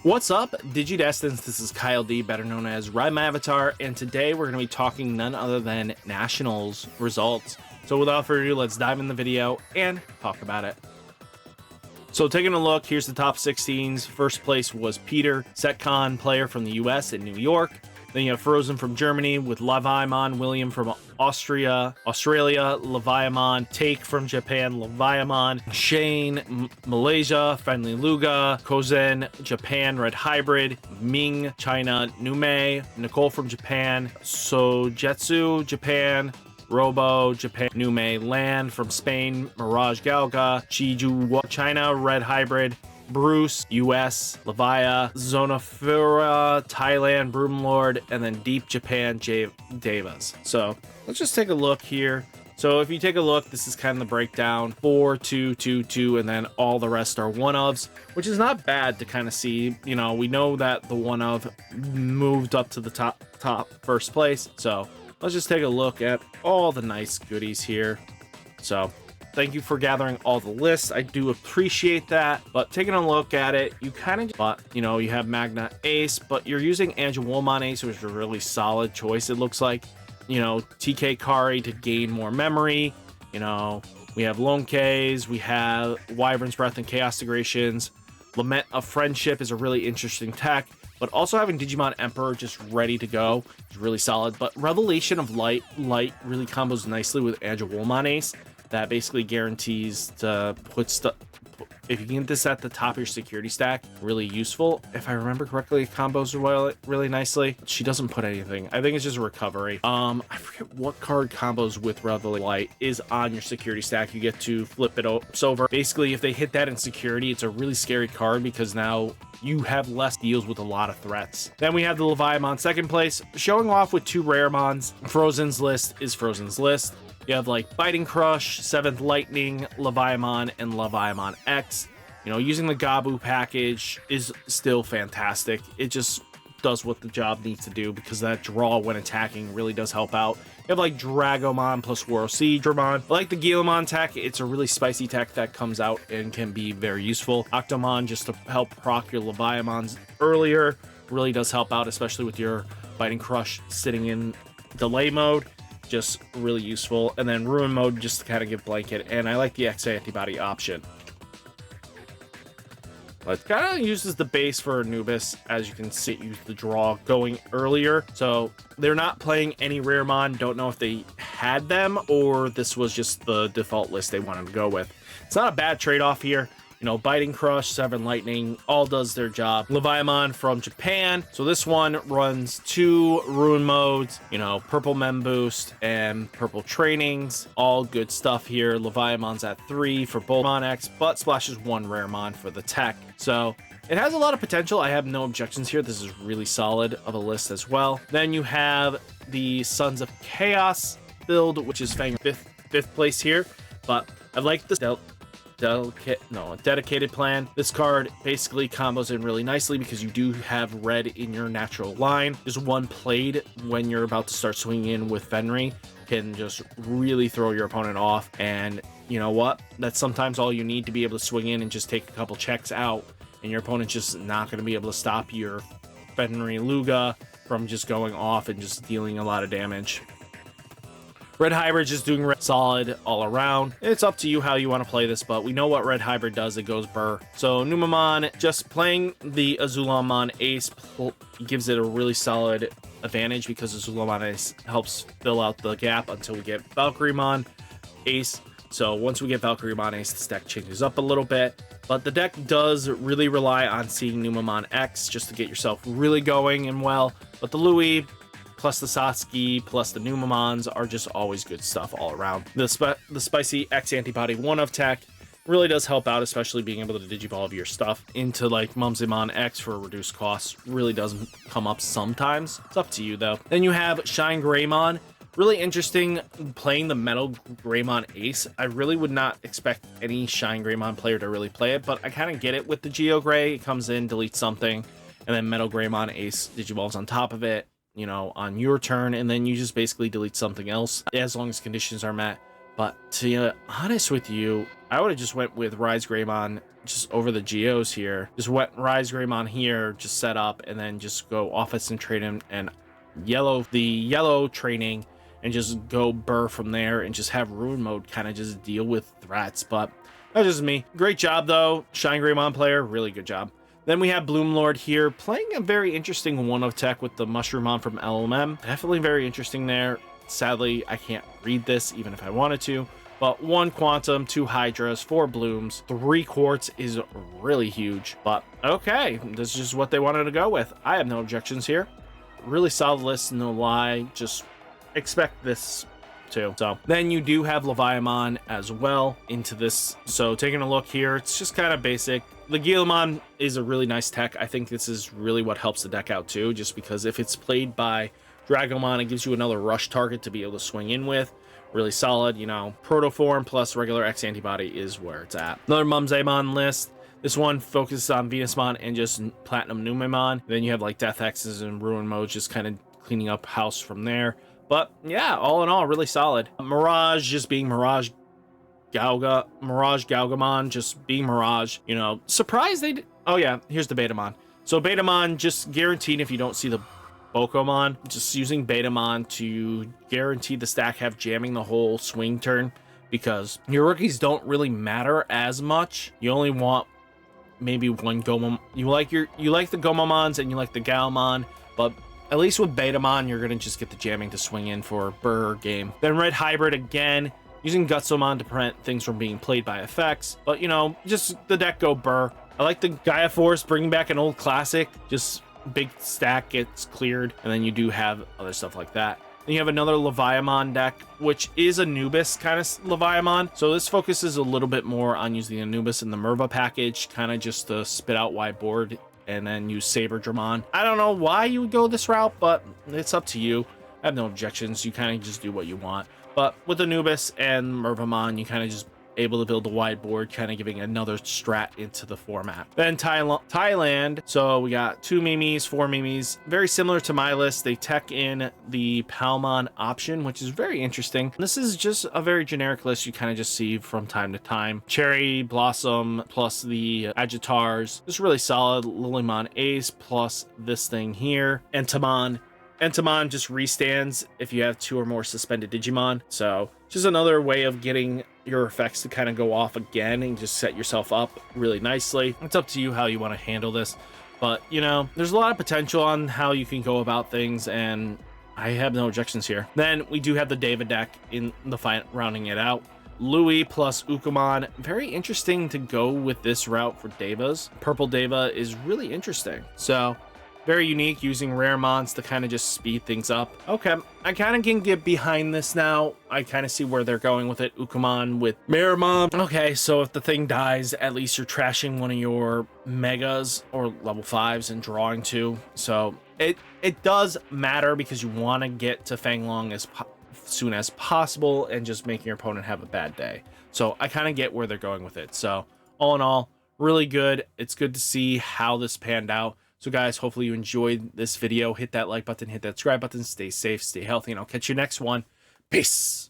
What's up, Digidestins? This is Kyle D, better known as RideMyAvatar, and today we're going to be talking none other than Nationals results. So without further ado, let's dive in the video and talk about it. So taking a look, here's the top 16s. First place was Peter, Setcon player from the US in New York. Then you have Frozen from Germany with Leviamon, William from Australia, Leviamon, Take from Japan, Leviamon, Shane, Malaysia, Friendly Luga, Kozen, Japan, Red Hybrid, Ming, China, Nume, Nicole from Japan, Sojetsu, Japan, Robo, Japan, Nume, Land from Spain, MirageGaogamon, Chiju, China, Red Hybrid, Bruce, US, Levia, Zonafura, Thailand, BloomLord, and then Deep Japan, Devas. So let's just take a look here. So if you take a look, this is kind of the breakdown: 4, 2, 2, 2, and then all the rest are one-ofs, which is not bad to kind of see. You know, we know that the one-of moved up to the top first place. So let's just take a look at all the nice goodies here. So thank you for gathering all the lists. I do appreciate that. But taking a look at it, you kind of, but you know, you have Magna Ace, but you're using Angelwomon Ace, which is a really solid choice. It looks like, you know, TK Kari to gain more memory. You know, we have Lone K's, we have Wyvern's Breath and Chaos Degradations. Lament of Friendship is a really interesting tech, but also having Digimon Emperor just ready to go is really solid. But Revelation of Light really combos nicely with Angelwomon Ace. That basically guarantees to put stuff. If you can get this at the top of your security stack, really useful. If I remember correctly, it combos really nicely. She doesn't put anything. I think it's just a recovery. I forget what card combos with Revelation Light is on your security stack. You get to flip it over. Basically, if they hit that in security, it's a really scary card because now you have less deals with a lot of threats. Then we have the Leviamon second place, showing off with 2 Raremons. Frozen's list is Frozen's list. You have like Biting Crush, 7th Lightning, Leviamon, and Leviamon X. You know, using the Gabu package is still fantastic. It just does what the job needs to do because that draw when attacking really does help out. You have like Dragomon plus ShineGreymon. I like the Gilamon tech. It's a really spicy tech that comes out and can be very useful. Octomon just to help proc your Leviamons earlier really does help out, especially with your Biting Crush sitting in delay mode. Just really useful. And then Ruin mode just to kind of give blanket, and I like the X antibody option. It kind of uses the base for Anubis, as you can see, use the draw going earlier. So they're not playing any Raremon. Don't know if they had them or this was just the default list they wanted to go with. It's not a bad trade-off here. You know, Biting Crush, 7 Lightning, all does their job. Leviamon from Japan. So this one runs 2 Ruin modes, you know, Purple Mem Boost and Purple Trainings. All good stuff here. Leviamon's at 3 for Bolmon X, but splashes 1 Raremon for the tech. So it has a lot of potential. I have no objections here. This is really solid of a list as well. Then you have the Sons of Chaos build, which is Fang fifth place here. But I like this dedicated plan. This card basically combos in really nicely because you do have red in your natural line. Just one played when you're about to start swinging in with Fenry can just really throw your opponent off. And you know what? That's sometimes all you need to be able to swing in and just take a couple checks out, and your opponent's just not going to be able to stop your Fenry Luga from just going off and just dealing a lot of damage. Red Hybrid just doing solid all around. It's up to you how you want to play this, but we know what Red Hybrid does. It goes burr. So Numamon, just playing the Azulamon Ace gives it a really solid advantage because Azulamon Ace helps fill out the gap until we get Valkyriemon Ace. So once we get Valkyriemon Ace, this deck changes up a little bit. But the deck does really rely on seeing Numamon X just to get yourself really going and well. But the Louis plus the Satsuki, plus the Numamons are just always good stuff all around. The spicy X antibody 1-of tech really does help out, especially being able to digivolve your stuff into like Mumsymon X for a reduced cost. Really does come up sometimes. It's up to you though. Then you have ShineGreymon. Really interesting playing the Metal Greymon Ace. I really would not expect any ShineGreymon player to really play it, but I kind of get it with the Geo Gray. It comes in, deletes something, and then Metal Greymon Ace digivolves on top of it, you know, on your turn, and then you just basically delete something else as long as conditions are met. But to be honest with you, I would have just went with RideGaogamon just over the Geos here. Just went RideGaogamon here, just set up, and then just go Office and Trade and the yellow training, and just go burr from there, and just have Ruin Mode kind of just deal with threats. But that's just me. Great job though, ShineGreymon player, really good job. Then we have BloomLord here, playing a very interesting one of tech with the Mushroomon from LMM. Definitely very interesting there. Sadly, I can't read this even if I wanted to. But 1 Quantum, 2 Hydras, 4 Blooms, 3 Quartz is really huge. But okay, this is just what they wanted to go with. I have no objections here. Really solid list, no lie. Just expect this too. So then you do have Leviamon as well into this. So taking a look here, it's just kind of basic. Leviamon is a really nice tech. I think this is really what helps the deck out too, just because if it's played by Dragomon, it gives you another rush target to be able to swing in with. Really solid, you know. Protoform plus regular X antibody is where it's at. Another Mumzaemon list. This one focuses on Venusmon and just Platinum Numemon. Then you have like Death X's and Ruin Mode, just kind of cleaning up house from there. But yeah, all in all, really solid. Mirage just being MirageGaogamon, just being Mirage. You know, surprised they did. Oh yeah, here's the Betamon. So Betamon just guaranteed if you don't see the Bokomon, just using Betamon to guarantee the stack have jamming the whole swing turn, because your rookies don't really matter as much. You only want maybe one Gomamon. You like the Gomamons and you like the Gaomon, but at least with Betamon, you're gonna just get the jamming to swing in for Burr game. Then Red Hybrid again, using Gutsomon to prevent things from being played by effects. But you know, just the deck go Burr. I like the Gaia Force bringing back an old classic. Just big stack gets cleared, and then you do have other stuff like that. Then you have another Leviamon deck, which is Anubis kind of Leviamon. So this focuses a little bit more on using Anubis in the Merva package, kind of just to spit out wide board, and then use Saberdramon. I don't know why you would go this route, but it's up to you. I have no objections. You kind of just do what you want. But with Anubis and Mervamon, you kind of just able to build a wide board, kind of giving another strat into the format. Then Thailand. So we got 2 Mimis, 4 Mimis, very similar to my list. They tech in the Palmon option, which is very interesting. This is just a very generic list you kind of just see from time to time. Cherry Blossom plus the Agitars, just really solid. Lilymon Ace plus this thing here. Entomon just restands if you have 2 or more suspended Digimon. So just another way of getting your effects to kind of go off again and just set yourself up really nicely. It's up to you how you want to handle this. But, you know, there's a lot of potential on how you can go about things, and I have no objections here. Then we do have the Deva deck in the fight, rounding it out. Louis plus Ukumon. Very interesting to go with this route for Devas. Purple Deva is really interesting. So very unique, using rare mons to kind of just speed things up. Okay, I kind of can get behind this now. I kind of see where they're going with it. Ukumon with Miramon. Okay, so if the thing dies, at least you're trashing one of your megas or level 5s and drawing 2. So it does matter, because you want to get to Fanglong as soon as possible and just making your opponent have a bad day. So I kind of get where they're going with it. So all in all, really good. It's good to see how this panned out. So guys, hopefully you enjoyed this video. Hit that like button, hit that subscribe button, stay safe, stay healthy, and I'll catch you next one. Peace.